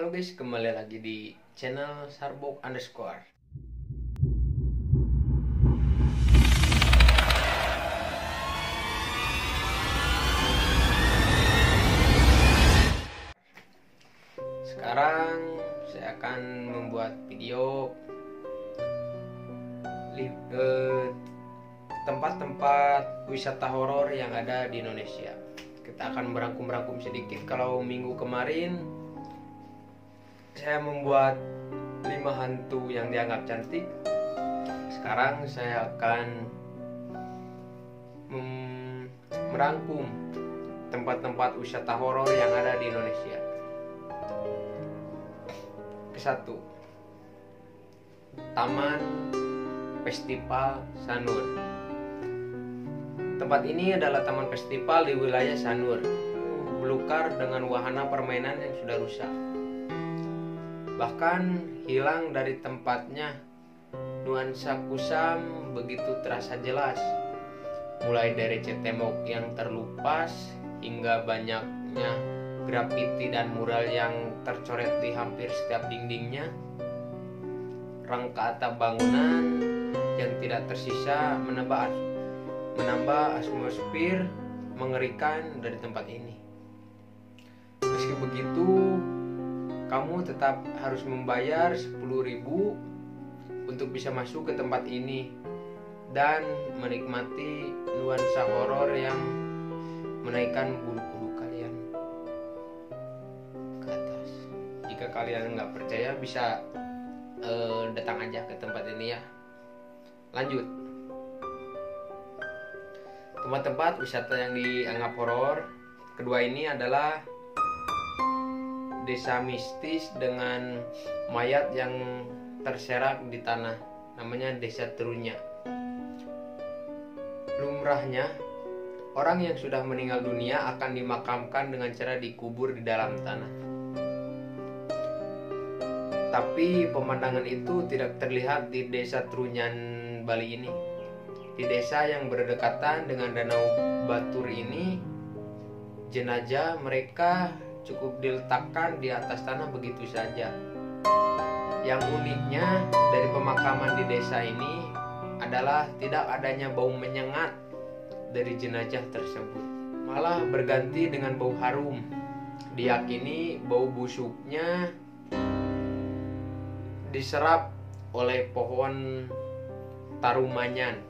Halo guys, kembali lagi di channel Sarbok underscore. Sekarang saya akan membuat video tempat-tempat wisata horor yang ada di Indonesia. Kita akan merangkum sedikit. Kalau minggu kemarin saya membuat 5 hantu yang dianggap cantik. Sekarang saya akan merangkum tempat-tempat wisata horor yang ada di Indonesia. Kesatu, Taman Festival Sanur. Tempat ini adalah taman festival di wilayah Sanur, belukar dengan wahana permainan yang sudah rusak. Bahkan hilang dari tempatnya, nuansa kusam begitu terasa jelas. Mulai dari cat tembok yang terlupas hingga banyaknya grafiti dan mural yang tercoret di hampir setiap dindingnya. Rangka atap bangunan yang tidak tersisa menambah atmosfer mengerikan dari tempat ini. Meski begitu, kamu tetap harus membayar 10.000 untuk bisa masuk ke tempat ini dan menikmati nuansa horor yang menaikkan bulu kuduk kalian ke atas. Jika kalian nggak percaya, bisa datang aja ke tempat ini ya. Lanjut, tempat-tempat wisata yang dianggap horor kedua ini adalah desa mistis dengan mayat yang terserak di tanah, namanya Desa Terunya. Lumrahnya, orang yang sudah meninggal dunia akan dimakamkan dengan cara dikubur di dalam tanah. Tapi pemandangan itu tidak terlihat di Desa Trunyan, Bali ini. Di desa yang berdekatan dengan Danau Batur ini, jenazah mereka cukup diletakkan di atas tanah begitu saja. Yang uniknya dari pemakaman di desa ini adalah tidak adanya bau menyengat dari jenazah tersebut. Malah berganti dengan bau harum. Diyakini bau busuknya diserap oleh pohon tarumanyan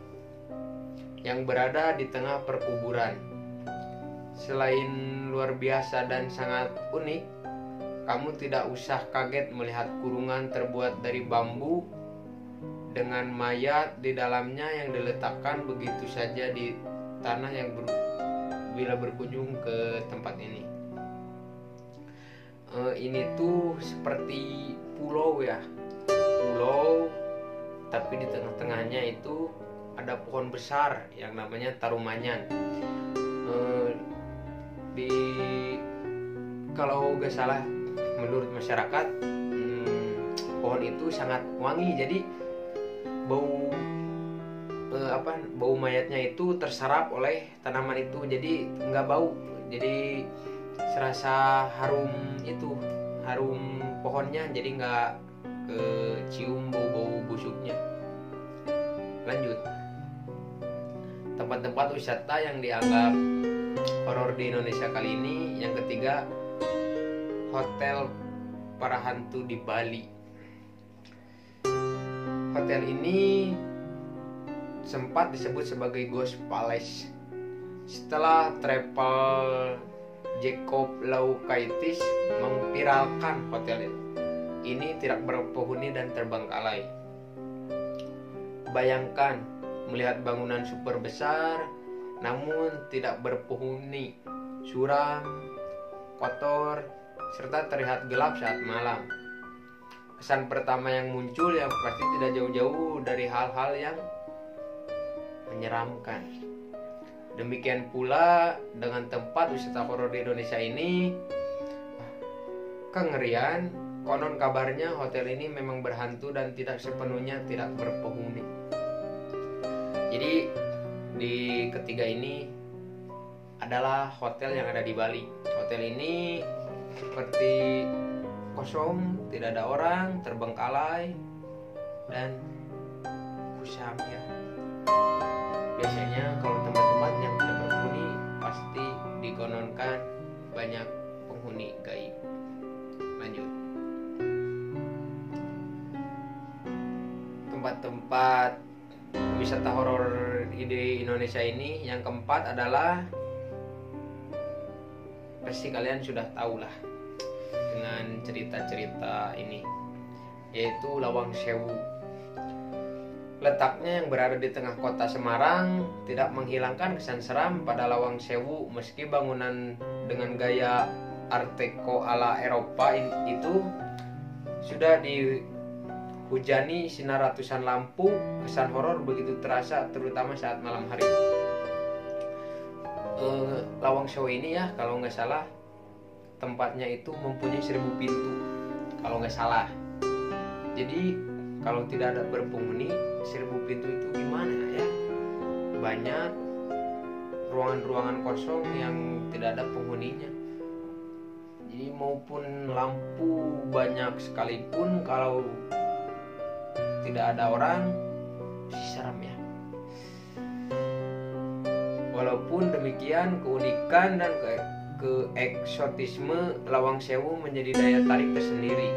yang berada di tengah perkuburan. Selain luar biasa dan sangat unik, kamu tidak usah kaget melihat kurungan terbuat dari bambu dengan mayat di dalamnya yang diletakkan begitu saja di tanah yang bila berkunjung ke tempat ini. Ini tuh seperti pulau ya, pulau, tapi di tengah-tengahnya itu ada pohon besar yang namanya tarumanyan. Kalau gak salah, menurut masyarakat, pohon itu sangat wangi. Jadi bau mayatnya itu terserap oleh tanaman itu, jadi nggak bau. Jadi serasa harum itu, harum pohonnya, jadi nggak kecium bau-bau busuknya. Lanjut, tempat-tempat wisata yang dianggap horor di Indonesia kali ini. Yang ketiga, Hotel Para Hantu di Bali. Hotel ini sempat disebut sebagai Ghost Palace setelah travel Jacob Laukaitis memviralkan hotel ini tidak berpenghuni dan terbengkalai. Bayangkan melihat bangunan super besar namun tidak berpenghuni, suram, kotor, serta terlihat gelap saat malam. Kesan pertama yang muncul yang pasti tidak jauh-jauh dari hal-hal yang menyeramkan. Demikian pula dengan tempat wisata horor di Indonesia ini. Kengerian, konon kabarnya hotel ini memang berhantu dan tidak sepenuhnya tidak berpenghuni. Jadi di ketiga ini adalah hotel yang ada di Bali. Hotel ini seperti kosong, tidak ada orang, terbengkalai, dan kusam ya. Biasanya kalau tempat-tempat yang tidak berpenghuni pasti dikononkan banyak penghuni gaib. Lanjut. Tempat-tempat wisata horor di Indonesia ini yang keempat adalah, pasti kalian sudah tahu lah dengan cerita-cerita ini, yaitu Lawang Sewu. Letaknya yang berada di tengah kota Semarang tidak menghilangkan kesan seram pada Lawang Sewu, meski bangunan dengan gaya Art Deco ala Eropa itu sudah dihujani sinar ratusan lampu. Kesan horor begitu terasa terutama saat malam hari. Lawang Sewu ini ya, kalau nggak salah tempatnya itu mempunyai 1000 pintu kalau nggak salah. Jadi kalau tidak ada berpenghuni, 1000 pintu itu gimana ya? Banyak ruangan-ruangan kosong yang tidak ada penghuninya. Jadi maupun lampu banyak sekalipun, kalau tidak ada orang, seram ya. Walaupun demikian, keunikan dan keeksotisme Lawang Sewu menjadi daya tarik tersendiri.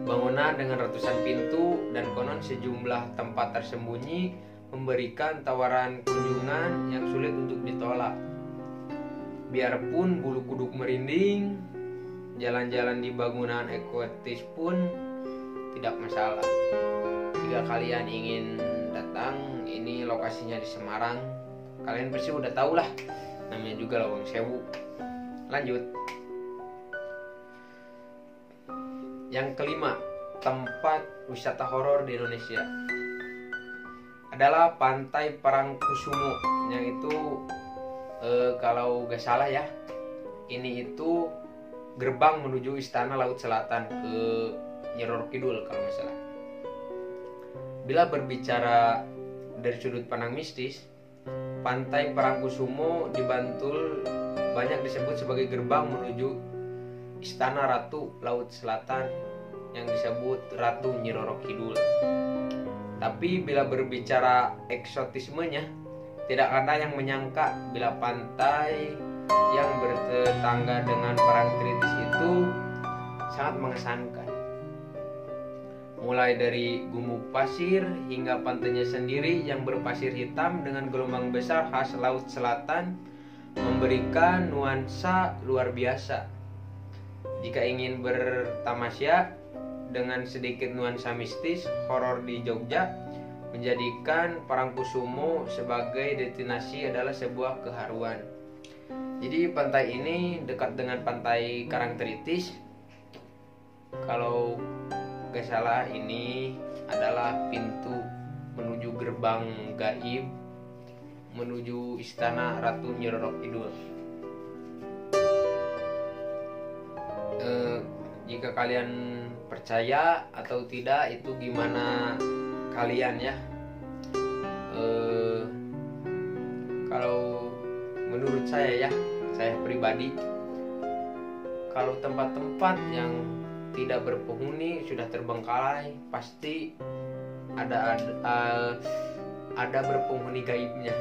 Bangunan dengan ratusan pintu dan konon sejumlah tempat tersembunyi memberikan tawaran kunjungan yang sulit untuk ditolak. Biarpun bulu kuduk merinding, jalan-jalan di bangunan eksotis pun tidak masalah. Jika kalian ingin datang, ini lokasinya di Semarang. Kalian pasti udah tahu lah, namanya juga Lawang Sewu. Lanjut. Yang kelima, tempat wisata horor di Indonesia adalah Pantai Parangkusumo, yang itu kalau gak salah ya, ini itu gerbang menuju Istana Laut Selatan ke Nyi Roro Kidul kalau gak salah. Bila berbicara dari sudut pandang mistis, Pantai Parangkusumo di Bantul banyak disebut sebagai gerbang menuju Istana Ratu Laut Selatan yang disebut Ratu Nyi Roro Kidul. Tapi bila berbicara eksotismenya, tidak ada yang menyangka bila pantai yang bertetangga dengan Parangtritis itu sangat mengesankan. Mulai dari gumuk pasir hingga pantainya sendiri yang berpasir hitam dengan gelombang besar khas Laut Selatan memberikan nuansa luar biasa. Jika ingin bertamasya dengan sedikit nuansa mistis, horor di Jogja menjadikan Parangkusumo sebagai destinasi adalah sebuah keharuan. Jadi pantai ini dekat dengan pantai Karangtritis. Kalau gak salah ini adalah pintu menuju gerbang gaib menuju Istana Ratu Nyi Roro Kidul. Jika kalian percaya atau tidak itu gimana kalian ya. Kalau menurut saya ya, saya pribadi, kalau tempat-tempat yang tidak berpenghuni sudah terbengkalai, pasti ada berpenghuni gaibnya.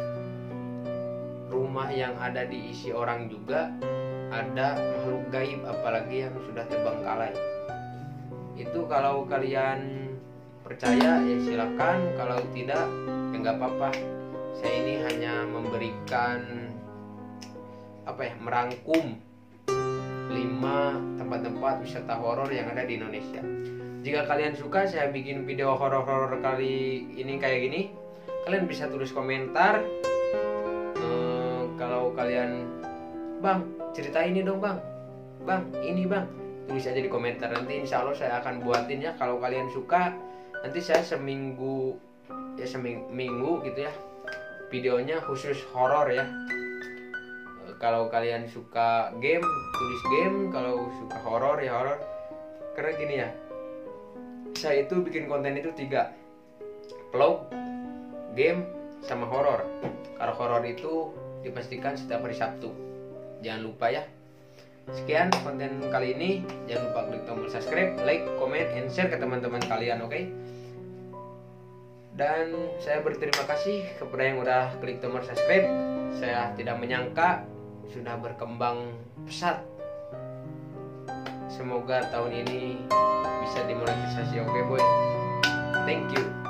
Rumah yang ada diisi orang juga ada makhluk gaib, apalagi yang sudah terbengkalai. Itu kalau kalian percaya ya silakan, kalau tidak ya nggak apa-apa. Saya ini hanya memberikan merangkum 5 tempat-tempat wisata horor yang ada di Indonesia. Jika kalian suka saya bikin video horor-horor kali ini kayak gini, kalian bisa tulis komentar. Kalau kalian, bang cerita ini dong bang ini bang, tulis aja di komentar. Nanti insya Allah saya akan buatin ya. Kalau kalian suka, nanti saya seminggu gitu ya, videonya khusus horor ya. Kalau kalian suka game, tulis game. Kalau suka horor ya horor. Karena gini ya, saya itu bikin konten itu 3, vlog, game, sama horor. Kalau horor itu dipastikan setiap hari Sabtu. Jangan lupa ya. Sekian konten kali ini. Jangan lupa klik tombol subscribe, like, comment, and share ke teman-teman kalian, oke? Dan saya berterima kasih kepada yang udah klik tombol subscribe. Saya tidak menyangka sudah berkembang pesat. Semoga tahun ini bisa dimonetisasi, oke boy. Thank you.